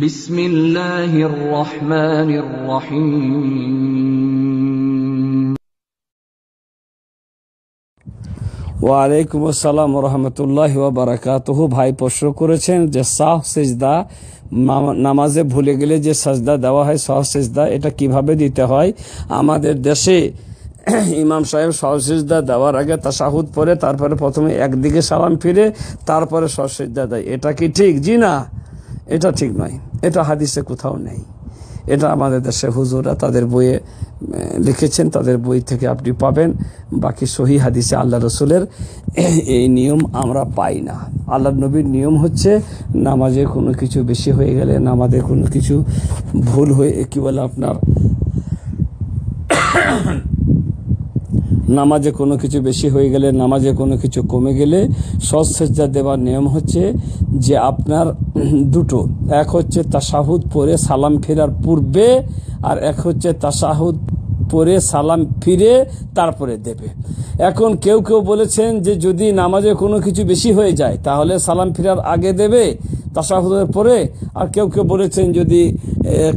বিসমিল্লাহির রহমানির রহিম। ওয়ালাইকুম আসসালাম রহমতুল্লাহি ওয়া বারাকাতুহু। ভাই প্রশ্ন করেছেন যে সাহ সিজদা নামাজে ভুলে গেলে যে সাজদা দেওয়া হয় সাহ সিজদা, এটা কিভাবে দিতে হয়? আমাদের দেশে ইমাম সাহেব সাহ সিজদা দেওয়ার আগে তাশাহুদ পড়ে তারপরে প্রথমে একদিকে সালাম ফিরে তারপরে সাহ সিজদা দেয়। এটা কি ঠিক? জি না, এটা ঠিক নয়। এটা হাদিসে কোথাও নেই। এটা আমাদের দেশে হুজুরা তাদের বইয়ে লিখেছেন, তাদের বই থেকে আপনি পাবেন। বাকি সহি হাদিসে আল্লাহ রসুলের এই নিয়ম আমরা পাই না। আল্লাহ নবীর নিয়ম হচ্ছে নামাজে কোনো কিছু বেশি হয়ে গেলে, নামাজে কোনো কিছু ভুল হয়ে কি বলে আপনার নামাজে কোনো কিছু বেশি হয়ে গেলে, নামাজে কোনো কিছু কমে গেলে সজ সেজদা দেওয়ার নিয়ম হচ্ছে যে আপনার দুটো, এক হচ্ছে তাশাহুদ পরে সালাম ফেরার পূর্বে, আর এক হচ্ছে তাশাহুদ পরে সালাম ফিরে তারপরে দেবে। এখন কেউ কেউ বলেছেন যে যদি নামাজে কোনো কিছু বেশি হয়ে যায় তাহলে সালাম ফিরার আগে দেবে তাশাহুদের পরে, আর কেউ কেউ বলেছেন যদি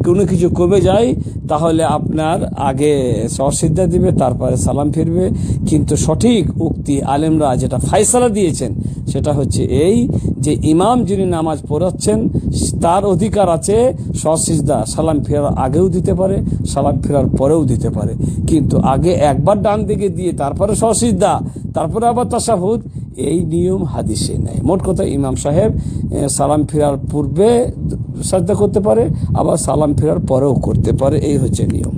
কোনো কিছু কমে যায় তাহলে আপনার আগে সহসিদ্ধা দিবে তারপরে সালাম ফিরবে। কিন্তু সঠিক উক্তি আলেমরা যেটা ফায়সালা দিয়েছেন সেটা হচ্ছে এই যে ইমাম যিনি নামাজ পড়াচ্ছেন তার অধিকার আছে সহসিদ্ধা সালাম ফেরার আগেও দিতে পারে, সালাম ফেরার পরেও দিতে পারে, কিন্তু আগে একবার ডান দিকে দিয়ে তারপরে সহসিদ্ধা তারপরে আবার তাশাহুদ, এই নিয়ম হাদিসে নেই। মোট কথা ইমাম সাহেব সালাম ফেরার পূর্বে সাজদা করতে পারে, আবার সালাম ফেরার পরেও করতে পারে, এই হচ্ছে নিয়ম।